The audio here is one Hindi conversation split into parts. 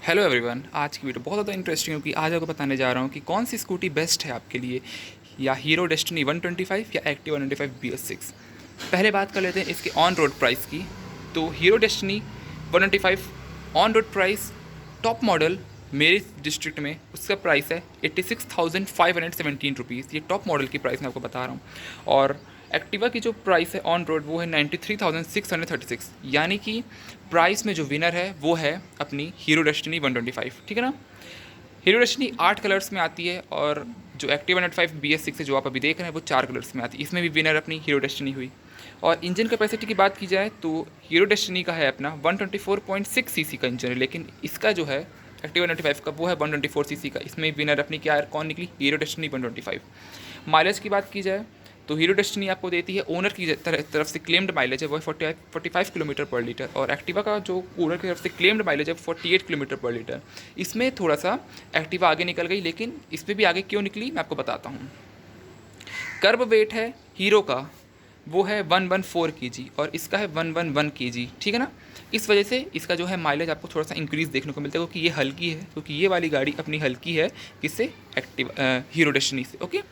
हेलो एवरीवन, आज की वीडियो बहुत ज़्यादा इंटरेस्टिंग है क्योंकि आज आपको बताने जा रहा हूँ कि कौन सी स्कूटी बेस्ट है आपके लिए, या हीरो डेस्टिनी 125 या एक्टिवा 125 BS6। पहले बात कर लेते हैं इसके ऑन रोड प्राइस की। तो hero destiny 125 on road price top model मेरे डिस्ट्रिक्ट में उसका प्राइस है 86,517 रुपीज़। ये टॉप मॉडल की प्राइस मैं आपको बता रहा हूँ। और एक्टिवा की जो प्राइस है ऑन रोड वो है 93,636, यानी कि प्राइस में जो विनर है वो है अपनी हीरो डेस्टिनी 125। ठीक है ना। हीरो डेस्टिनी 8 कलर्स में आती है और जो एक्टिवा 125 BS6 है जो आप अभी देख रहे हैं वो 4 कलर्स में आती है। इसमें भी विनर अपनी हीरो डेस्टिनी हुई। और इंजन कैपेसिटी की बात की जाए तो हीरो डेस्टिनी का है अपना 124.6 सीसी का इंजन है, लेकिन इसका जो है एक्टिवा 95 का वो है 124 सीसी का। इसमें विनर अपनी क्या कौन निकली? Hero destiny 125। माइलेज की बात की जाए तो हीरो डेस्टिनी आपको देती है ओनर की तरफ से क्लेम्ड माइलेज है वो 45 किलोमीटर पर लीटर, और एक्टिवा का जो ओनर की तरफ से क्लेम्ड माइलेज है 48 किलोमीटर पर लीटर। इसमें थोड़ा सा एक्टिवा आगे निकल गई, लेकिन इसमें भी आगे क्यों निकली मैं आपको बताता हूँ। कर्ब वेट है हीरो का वो है 114 kg और इसका है 111 kg। ठीक है ना। इस वजह से इसका जो है माइलेज आपको थोड़ा सा इंक्रीज़ देखने को मिलता है, क्योंकि ये हल्की है, क्योंकि ये वाली गाड़ी अपनी हल्की है किससे? एक्टिव हीरो डेस्टिनी से। ओके।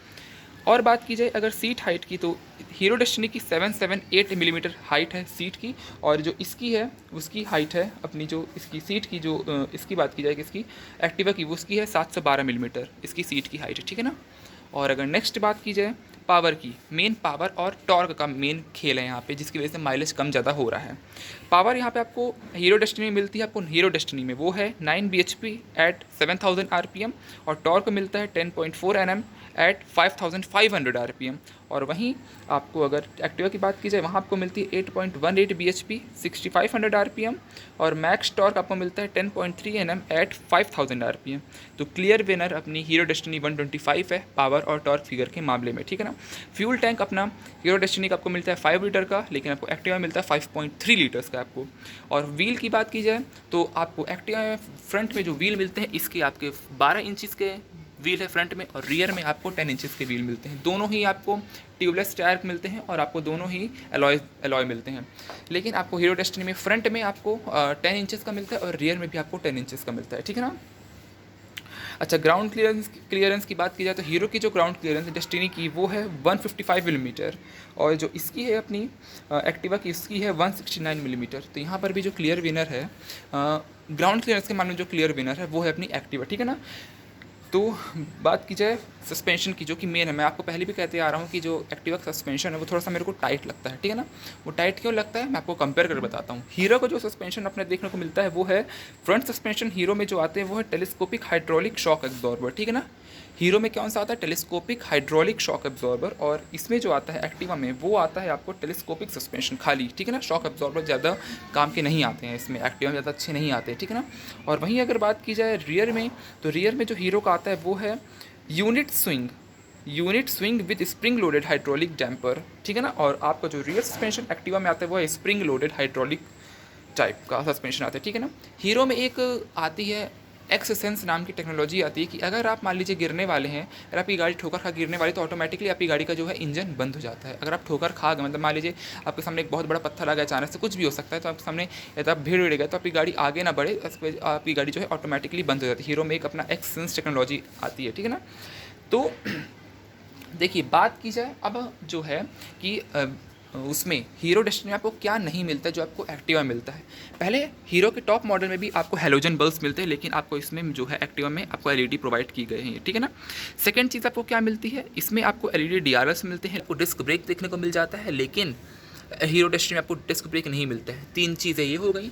और बात की जाए अगर सीट हाइट की तो हीरो डेस्टिनी की 778 मिलीमीटर हाइट है सीट की, और जो इसकी है उसकी हाइट है अपनी जो इसकी सीट की जो इसकी बात की जाए किसकी? एक्टिवा की, वो उसकी है 712 मिलीमीटर इसकी सीट की हाइट है। ठीक है ना। और अगर नेक्स्ट बात की जाए पावर की, मेन पावर और टॉर्क का मेन खेल है यहाँ पे, जिसकी वजह से माइलेज कम ज़्यादा हो रहा है। पावर यहाँ पे आपको हीरो डेस्टिनी में मिलती है, आपको हीरो डेस्टिनी में वो है 9 bhp एट 7000 RPM, और टॉर्क मिलता है 10.4 Nm एट 5500 RPM। और वहीं आपको अगर एक्टिवा की बात की जाए वहाँ आपको मिलती है 8.18 bhp 6500 RPM, और मैक्स टॉर्क आपको मिलता है 10.3 Nm एट 5000 RPM। तो क्लियर विनर अपनी हीरो डेस्टिनी 125 है पावर और टॉर्क फिगर के मामले में। ठीक है ना। फ्यूल टैंक अपना हीरो डेस्टिनी का आपको मिलता है 5 लीटर का, लेकिन आपको एक्टिवा में मिलता है 5.3 लीटर्स का आपको। और व्हील की बात की जाए तो आपको एक्टिवा में फ्रंट में जो व्हील मिलते हैं इसके आपके 12 इंचज़ के व्हील है फ्रंट में, और रियर में आपको 10 इंचज़ के व्हील मिलते हैं। दोनों ही आपको ट्यूबलेस टायर मिलते हैं और आपको दोनों ही एलॉय मिलते हैं। लेकिन आपको हीरो डेस्टिनी में फ्रंट में आपको 10 इंचज़ का मिलता है और रियर में भी आपको 10 इंचज़ का मिलता है। ठीक है ना। अच्छा, ग्राउंड क्लियरेंस की बात की जाए तो हीरो की जो ग्राउंड क्लियरेंस है डेस्टिनी की वो है 155 मिलीमीटर, और जो इसकी है अपनी एक्टिवा की इसकी है 169 मिलीमीटर। तो यहाँ पर भी जो क्लियर विनर है ग्राउंड क्लियरेंस के मामले में जो क्लियर विनर है वो है अपनी एक्टिवा। ठीक है ना। तो बात की जाए सस्पेंशन की, जो कि मेन है, मैं आपको पहले भी कहते आ रहा हूँ कि जो एक्टिवा का सस्पेंशन है वो थोड़ा सा मेरे को टाइट लगता है। ठीक है ना। वो टाइट क्यों लगता है मैं आपको कंपेयर कर बताता हूँ। हीरो का जो सस्पेंशन अपने देखने को मिलता है वो है फ्रंट सस्पेंशन हीरो में जो आते हैं वो है टेलीस्कोपिक हाइड्रोलिक शॉक एब्जॉर्बर। ठीक है ना। हीरो में कौन सा आता है? टेलीस्कोपिक हाइड्रोलिक शॉक एब्जॉर्बर, और इसमें जो आता है एक्टिवा में वो आता है आपको टेलीस्कोपिक सस्पेंशन खाली। ठीक है ना। शॉक एब्जॉर्बर ज़्यादा काम के नहीं आते हैं इसमें, एक्टिवा में ज़्यादा अच्छे नहीं आते। ठीक है ना। और वहीं अगर बात की जाए रियर में तो रियर में जो हीरो का आता है वो है unit swing with spring loaded hydraulic damper. ठीक है ना। और आपका जो रियर सस्पेंशन एक्टिवा में आता है वो है स्प्रिंग लोडेड हाइड्रोलिक टाइप का सस्पेंशन आता है। ठीक है ना। हीरो में एक आती है एक्स सेंस नाम की टेक्नोलॉजी आती है कि अगर आप मान लीजिए गिरने वाले हैं, अगर आपकी गाड़ी ठोकर खा गिरने वाली तो ऑटोमेटिकली आपकी गाड़ी का जो है इंजन बंद हो जाता है। अगर आप ठोकर खा गए, मतलब मान लीजिए आपके सामने एक बहुत बड़ा पत्थर आ गया अचानक से, कुछ भी हो सकता है, तो आपके सामने यदि आप भीड़ गए तो आपकी गाड़ी आगे ना बढ़े, आपकी गाड़ी जो है ऑटोमेटिकली बंद हो जाती है। हीरो में एक अपना एक्स सेंस टेक्नोलॉजी आती है। ठीक है ना। तो देखिए बात की जाए अब जो है कि उसमें हीरो डेस्टिनी में आपको क्या नहीं मिलता है जो आपको एक्टिवा में मिलता है। पहले हीरो के टॉप मॉडल में भी आपको हेलोजन बल्ब्स मिलते हैं, लेकिन आपको इसमें जो है एक्टिवा में आपको एलईडी प्रोवाइड की गए हैं। ठीक है ना। सेकंड चीज़ आपको क्या मिलती है, इसमें आपको एलईडी डीआरएल्स मिलते हैं, आपको डिस्क ब्रेक देखने को मिल जाता है, लेकिन हीरो डेस्टिनी में आपको डिस्क ब्रेक नहीं मिलता है। 3 चीज़ें ये हो गई।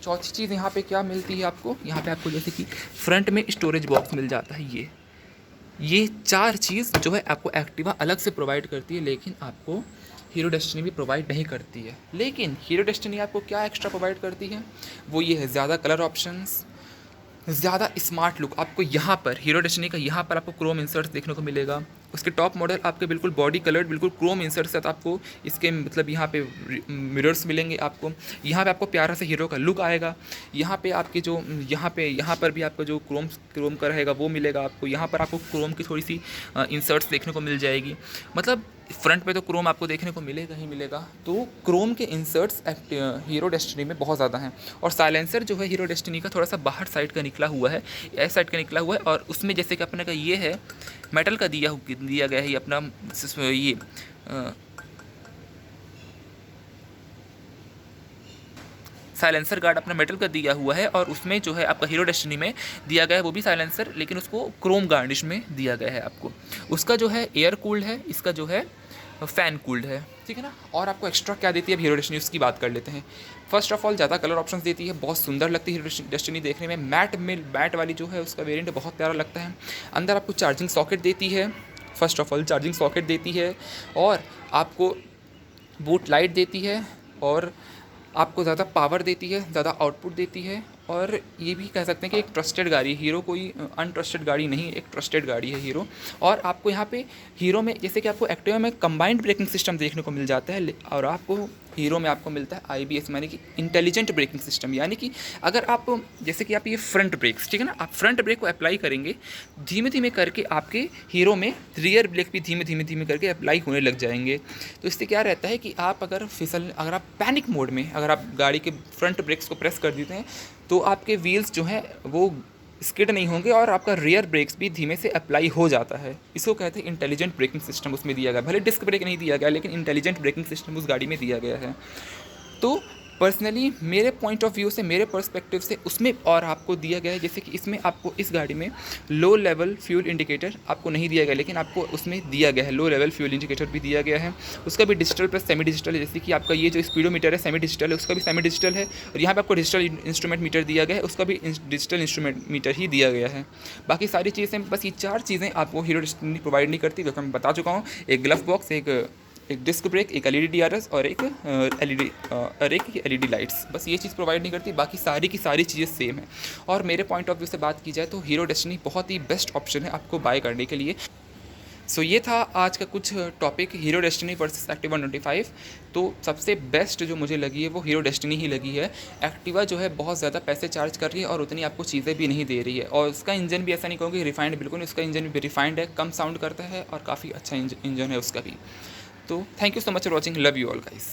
चौथी चीज़ यहाँ पे क्या मिलती है आपको, यहाँ पे आपको जैसे कि फ्रंट में स्टोरेज बॉक्स मिल जाता है। ये 4 चीज़ जो है आपको एक्टिवा अलग से प्रोवाइड करती है, लेकिन आपको हीरो डेस्टिनी भी प्रोवाइड नहीं करती है। लेकिन हीरो डेस्टिनी आपको क्या एक्स्ट्रा प्रोवाइड करती है, वो ये है ज़्यादा कलर ऑप्शंस, ज़्यादा स्मार्ट लुक। आपको यहाँ पर हीरो डेस्टिनी का यहाँ पर आपको क्रोम इंसर्ट्स देखने को मिलेगा। उसके टॉप मॉडल आपके बिल्कुल बॉडी कलर्ड बिल्कुल क्रोम इंसर्ट साथ आपको इसके मतलब यहाँ पे मिरर्स मिलेंगे आपको। यहाँ पे आपको प्यारा सा हीरो का लुक आएगा। यहाँ पे आपके जो यहाँ पर भी आपको जो क्रोम का रहेगा वो मिलेगा आपको। यहाँ पर आपको क्रोम की थोड़ी सी इंसर्ट्स देखने को मिल जाएगी। मतलब फ्रंट पे तो क्रोम आपको देखने को मिलेगा ही मिलेगा। तो क्रोम के इंसर्ट्स हीरो डेस्टिनी में बहुत ज़्यादा हैं। और साइलेंसर जो है हीरो डेस्टिनी का थोड़ा सा बाहर साइड का निकला हुआ है, इस साइड का निकला हुआ है, और उसमें जैसे कि अपने का ये है मेटल का दिया गया है ये अपना ये साइलेंसर गार्ड अपना मेटल का दिया हुआ है, और उसमें जो है आपका हीरो डेस्टिनी में दिया गया है वो भी साइलेंसर, लेकिन उसको क्रोम गार्निश में दिया गया है आपको। उसका जो है एयर कूल्ड है, इसका जो है फ़ैन कूल्ड है, ठीक है ना। और आपको एक्स्ट्रा क्या देती है हीरो डेस्टिनी, उसकी बात कर लेते हैं। फर्स्ट ऑफ ऑल ज़्यादा कलर ऑप्शंस देती है, बहुत सुंदर लगती है हीरो डेस्टिनी देखने में। मैट वाली जो है उसका वेरिएंट बहुत प्यारा लगता है। अंदर आपको चार्जिंग सॉकेट देती है, first of all charging socket देती है, और आपको बूट लाइट देती है, और आपको ज़्यादा पावर देती है, ज़्यादा आउटपुट देती है। और ये भी कह सकते हैं कि एक ट्रस्टेड गाड़ी है हीरो, कोई अनट्रस्टेड गाड़ी नहीं, एक ट्रस्टेड गाड़ी है हीरो। और आपको यहाँ पे हीरो में जैसे कि आपको एक्टिवा में कंबाइंड ब्रेकिंग सिस्टम देखने को मिल जाता है, और आपको हीरो में आपको मिलता है IBS, यानी कि इंटेलिजेंट ब्रेकिंग सिस्टम। यानी कि अगर आप जैसे कि आप ये फ्रंट ब्रेक्स, ठीक है ना, आप फ्रंट ब्रेक को अप्लाई करेंगे धीमे धीमे करके, आपके हीरो में रियर ब्रेक भी धीमे धीमे करके अप्लाई होने लग जाएंगे। तो इससे क्या रहता है कि आप अगर आप पैनिक मोड में अगर आप गाड़ी के फ्रंट ब्रेक्स को प्रेस कर देते हैं तो आपके व्हील्स जो हैं वो स्किड नहीं होंगे, और आपका रियर ब्रेक्स भी धीमे से अप्लाई हो जाता है। इसको कहते हैं इंटेलिजेंट ब्रेकिंग सिस्टम उसमें दिया गया। भले डिस्क ब्रेक नहीं दिया गया, लेकिन इंटेलिजेंट ब्रेकिंग सिस्टम उस गाड़ी में दिया गया है। तो पर्सनली मेरे पॉइंट ऑफ व्यू से, मेरे पर्सपेक्टिव से उसमें और आपको दिया गया है, जैसे कि इसमें आपको इस गाड़ी में लो लेवल फ्यूल इंडिकेटर आपको नहीं दिया गया, लेकिन आपको उसमें दिया गया है लो लेवल फ्यूल इंडिकेटर भी दिया गया है। उसका भी डिजिटल प्लस सेमी डिजिटल है, जैसे कि आपका ये जो स्पीडोमीटर है सेमी डिजिटल है, उसका भी सेमी डिजिटल है। और यहाँ पे आपको डिजिटल इंस्ट्रूमेंट मीटर दिया गया है, उसका भी डिजिटल इंस्ट्रूमेंट मीटर ही दिया गया है। बाकी सारी चीज़ें, बस ये 4 चीज़ें आपको हीरो डेस्टिनी प्रोवाइड नहीं करती, जो मैं बता चुका हूँ। एक ग्लव बॉक्स, एक डिस्क ब्रेक, एक LED DRS, और एक LED लाइट्स, बस ये चीज़ प्रोवाइड नहीं करती। बाकी सारी की सारी चीज़ें सेम है। और मेरे पॉइंट ऑफ व्यू से बात की जाए तो हीरो डेस्टिनी बहुत ही बेस्ट ऑप्शन है आपको बाय करने के लिए। सो ये था आज का कुछ topic hero destiny versus Activa 125। तो सबसे बेस्ट जो मुझे लगी है वो हीरो डेस्टिनी ही लगी है। एक्टिवा जो है बहुत ज़्यादा पैसे चार्ज कर रही है और उतनी आपको चीज़ें भी नहीं दे रही है, और उसका इंजन भी ऐसा नहीं कहूँगी रिफाइंड, बिल्कुल उसका इंजन भी रिफाइंड है, कम साउंड करता है और काफ़ी अच्छा इंजन है उसका भी। तो thank you so much for watching, love you all guys.